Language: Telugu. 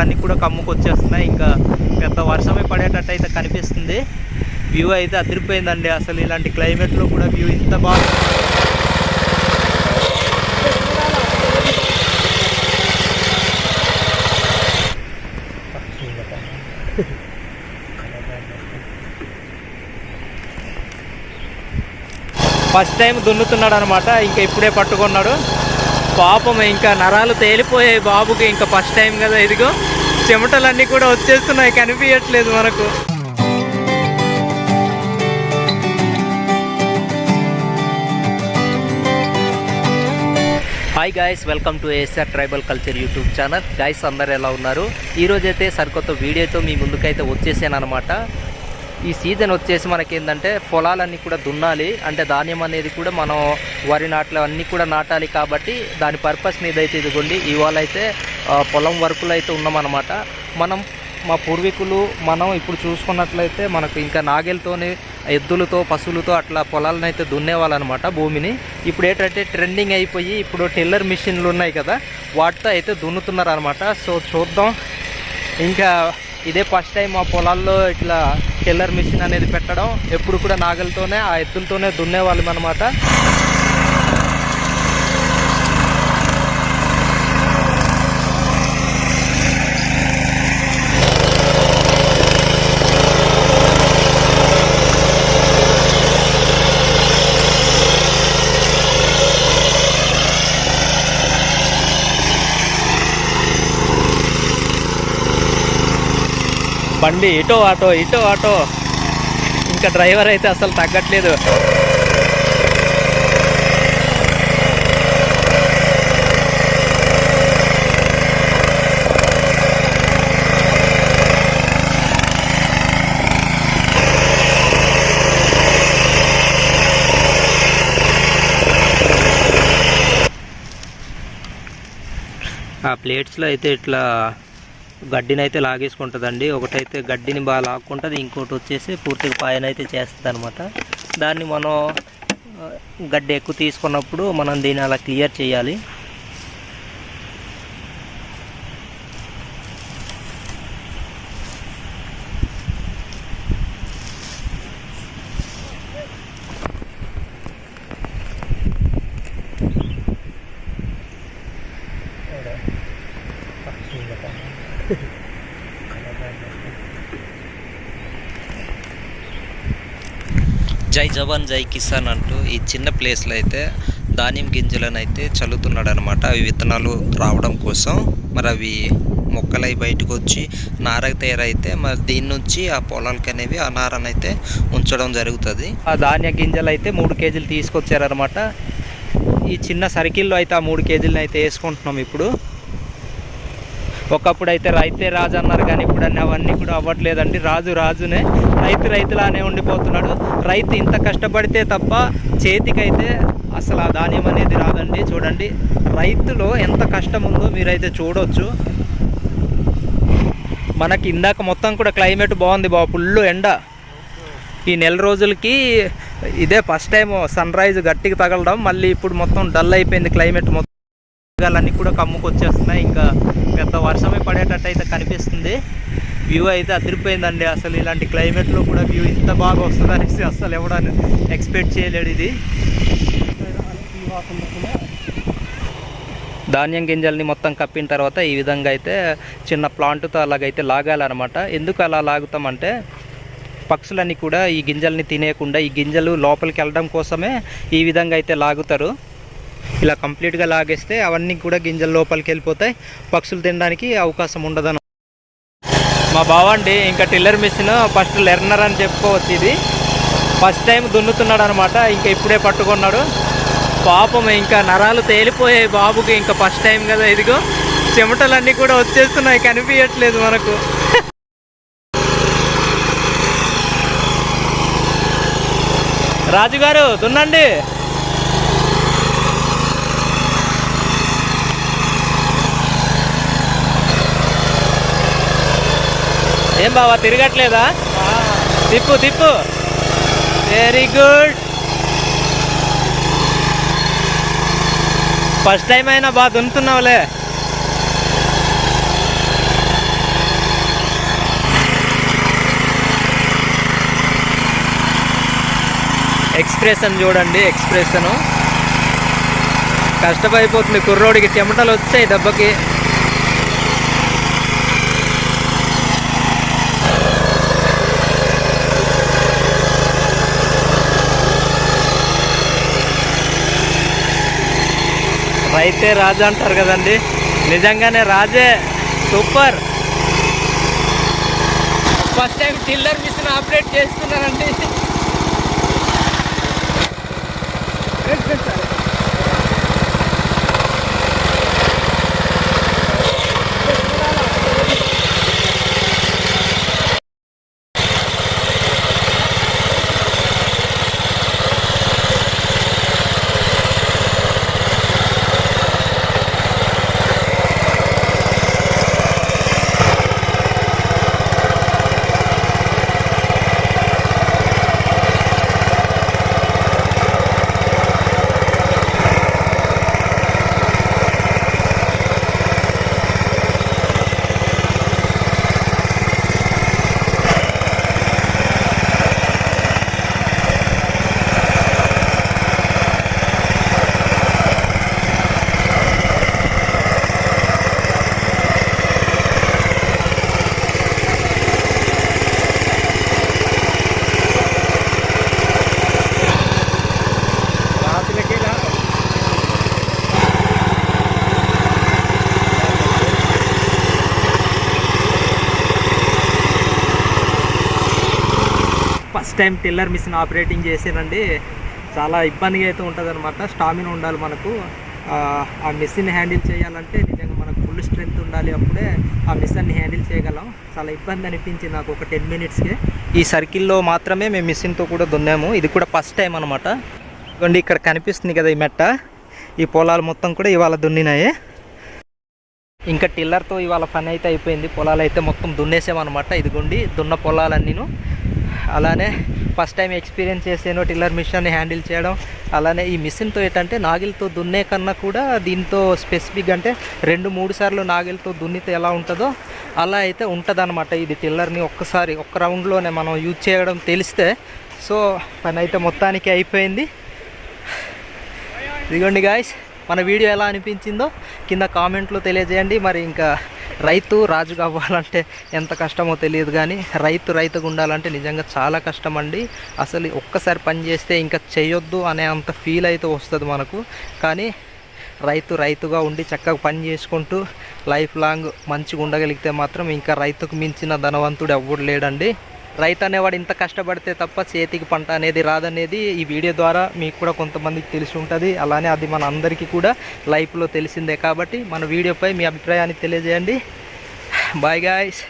మేఘాలన్నీ కూడా కమ్ముకొచ్చేస్తున్నాయి. ఇంకా పెద్ద వర్షమే పడేటట్టు అయితే కనిపిస్తుంది. వ్యూ అయితే అదిరిపోయిందండి. అసలు ఇలాంటి క్లైమేట్లో కూడా వ్యూ ఇంత బాగా ఫస్ట్ టైం దున్నుతున్నాడు అనమాట. ఇంకా ఇప్పుడే పట్టుకున్నాడు పాపం. ఇంకా నరాలు తేలిపోయాయి బాబుకి. ఇంకా ఫస్ట్ టైం కదా, ఇదిగో చెమటలన్నీ కూడా వచ్చేస్తున్నాయి, కనిపించట్లేదు మనకు. Hi guys, welcome to ASR tribal culture YouTube channel. Guys అందరు ఎలా ఉన్నారు? ఈరోజైతే సరికొత్త వీడియోతో మీ ముందుకైతే వచ్చేసాను అనమాట. ఈ సీజన్ వచ్చేసి మనకేంటంటే పొలాలన్నీ కూడా దున్నాలి, అంటే ధాన్యం అనేది కూడా మనం వరి నాట్లు అన్నీ కూడా నాటాలి. కాబట్టి దాని పర్పస్ మీద అయితే ఇదిగోండి ఇవాళ అయితే పొలం వర్కులు అయితే ఉన్నామన్నమాట. మా పూర్వీకులు మనం ఇప్పుడు చూసుకున్నట్లయితే మనకు ఇంకా నాగేలతోని ఎద్దులతో పశువులతో అట్లా పొలాలను అయితే దున్నేవాళ్ళనమాట భూమిని. ఇప్పుడు ఏంటంటే ట్రెండింగ్ అయిపోయి ఇప్పుడు టిల్లర్ మిషన్లు ఉన్నాయి కదా, వాటితో అయితే దున్నుతున్నారు అనమాట. సో చూద్దాం. ఇంకా ఇదే ఫస్ట్ టైం మా పొలాల్లో ఇట్లా టిల్లర్ మిషన్ అనేది పెట్టడం. ఎప్పుడు కూడా నాగలతోనే ఆ ఎద్దులతోనే దున్నేవాళ్ళం అనమాట. బండి ఇటో ఆటో ఇంకా డ్రైవర్ అయితే అసలు తగ్గట్లేదు. ఆ ప్లేట్స్లో అయితే ఇట్లా గడ్డిని అయితే లాగేసుకుంటుందండి. ఒకటైతే గడ్డిని బాగా లాక్కుంటుంది, ఇంకోటి వచ్చేసి పూర్తిగా పాయన అయితే చేస్తుంది అనమాట. దాన్ని మనం గడ్డి ఎక్కువ తీసుకున్నప్పుడు మనం దీన్ని అలా క్లియర్ చేయాలి. జై జవాన్ జై కిసాన్ అంటూ ఈ చిన్న ప్లేస్లో అయితే ధాన్యం గింజలను అయితే చల్లుతున్నాడు అనమాట. అవి విత్తనాలు రావడం కోసం. మరి అవి మొక్కలై బయటకు వచ్చి నార తయారైతే మరి దీని నుంచి ఆ పొలాలకి అనేవి ఆ నారను అయితే ఉంచడం జరుగుతుంది. ఆ ధాన్య గింజలు అయితే 3 కేజీలు తీసుకొచ్చారనమాట. ఈ చిన్న సర్కిల్లో అయితే ఆ 3 కేజీలను అయితే వేసుకుంటున్నాం ఇప్పుడు. ఒకప్పుడు అయితే రైతే రాజు అన్నారు, కానీ ఇప్పుడు అవన్నీ కూడా అవ్వట్లేదండి. రాజునే, రైతులానే ఉండిపోతున్నాడు. రైతు ఇంత కష్టపడితే తప్ప చేతికైతే అసలు ఆ ధాన్యం అనేది రాదండి. చూడండి రైతులో ఎంత కష్టం ఉందో మీరైతే చూడవచ్చు. మనకి ఇందాక మొత్తం కూడా క్లైమేట్ బాగుంది ఫుల్ ఎండ. ఈ నెల రోజులకి ఇదే ఫస్ట్ టైం సన్ రైజ్ గట్టిగా తగలడం. మళ్ళీ ఇప్పుడు మొత్తం డల్ అయిపోయింది క్లైమేట్. మొత్తం మేఘాలన్నీ కూడా కమ్ముకొచ్చేస్తున్నాయి. ఇంకా పెద్ద వర్షమే పడేటట్టు అయితే కనిపిస్తుంది. వ్యూ అయితే అదిరిపోయిందండి. అసలు ఇలాంటి క్లైమేట్లో కూడా వ్యూ ఇంత బాగా వస్తుంది అనేసి అసలు ఎవడని ఎక్స్పెక్ట్ చేయలేడు. ఇది ధాన్యం గింజల్ని మొత్తం కప్పిన తర్వాత ఈ విధంగా అయితే చిన్న ప్లాంట్తో అలాగైతే లాగాలన్నమాట. ఎందుకు అలా లాగుతామంటే పక్షులన్నీ కూడా ఈ గింజల్ని తినేయకుండా ఈ గింజలు లోపలికి వెళ్ళడం కోసమే ఈ విధంగా అయితే లాగుతారు. ఇలా కంప్లీట్గా లాగేస్తే అవన్నీ కూడా గింజలు లోపలికి వెళ్ళిపోతాయి, పక్షులు తినడానికి అవకాశం ఉండదు. మా బావండి ఇంకా టిల్లర్ మిషన్ ఫస్ట్ లెర్నర్ అని చెప్పుకోవచ్చు. ఇది ఫస్ట్ టైం దున్నుతున్నాడు అనమాట. ఇంకా ఇప్పుడే పట్టుకున్నాడు పాపం. ఇంకా నరాలు తేలిపోయాయి బాబుకి. ఇంకా ఫస్ట్ టైం కదా, ఇదిగో చెమటలన్నీ కూడా వచ్చేస్తున్నాయి, కనిపించట్లేదు మనకు. రాజుగారు దున్నండి. ఏం బావా తిరగట్లేదా? తిప్పు. Very good. ఫస్ట్ టైం అయినా బాగా దున్నుతున్నావులే. ఎక్స్ప్రెషన్ చూడండి, ఎక్స్ప్రెషను కష్టమైపోతుంది కుర్రోడికి, చెమటలు వచ్చాయి దెబ్బకి. రైతే రాజు అంటారు కదండి, నిజంగానే రాజే. Super. First time tiller machine operate చేస్తున్నానండి. First time tiller machine operating చేసానండి. చాలా ఇబ్బందిగా అయితే ఉంటుంది అనమాట. స్టామినా ఉండాలి మనకు. ఆ మిషన్ హ్యాండిల్ చేయాలంటే నిజంగా మనకు ఫుల్ స్ట్రెంగ్త్ ఉండాలి, అప్పుడే ఆ మిషన్ని హ్యాండిల్ చేయగలం. చాలా ఇబ్బంది అనిపించింది నాకు ఒక 10 మినిట్స్కే. ఈ సర్కిల్లో మాత్రమే మేము మిషన్తో కూడా దున్నాము. ఇది కూడా ఫస్ట్ టైం అనమాట. ఇదిగోండి ఇక్కడ కనిపిస్తుంది కదా ఈ మెట్ట, ఈ పొలాలు మొత్తం కూడా ఇవాళ దున్నినాయి. ఇంకా టిల్లర్తో ఇవాళ పని అయితే అయిపోయింది. పొలాలు అయితే మొత్తం దున్నేసామన్నమాట. ఇదిగోండి దున్న పొలాలన్నీను. అలానే ఫస్ట్ టైం ఎక్స్పీరియన్స్ చేసాను టిల్లర్ మిషన్ని హ్యాండిల్ చేయడం. అలానే ఈ మిషన్తో ఏంటంటే నాగిల్తో దున్నే కన్నా కూడా దీంతో స్పెసిఫిక్ అంటే 2-3 సార్లు నాగిల్తో దున్నితే ఎలా ఉంటుందో అలా అయితే ఉంటుందన్నమాట. ఇది టిల్లర్ని ఒక్క రౌండ్లోనే మనం యూజ్ చేయడం తెలిస్తే. సో పని అయితే మొత్తానికి అయిపోయింది. ఇదిగోండి గాయ్స్, మన వీడియో ఎలా అనిపించిందో కింద కామెంట్లో తెలియజేయండి. మరి ఇంకా రైతు రాజు కావాలంటే ఎంత కష్టమో తెలియదు, కానీ రైతుగా ఉండాలంటే నిజంగా చాలా కష్టం అండి. అసలు ఒక్కసారి పని చేస్తే ఇంకా చేయొద్దు అనే అంత ఫీల్ అయితే వస్తుంది మనకు. కానీ రైతుగా ఉండి చక్కగా పని చేసుకుంటూ లైఫ్ లాంగ్ మంచిగా ఉండగలిగితే మాత్రం ఇంకా రైతుకు మించిన ధనవంతుడు ఎవ్వడు లేడండి. రైతు అనేవాడు ఇంత కష్టపడితే తప్ప చేతికి పంట అనేది రాదనేది ఈ వీడియో ద్వారా మీకు కూడా కొంతమందికి తెలిసి ఉంటుంది. అలానే అది మన అందరికీ కూడా లైఫ్లో తెలిసిందే. కాబట్టి మన వీడియోపై మీ అభిప్రాయాన్ని తెలియజేయండి. Bye guys.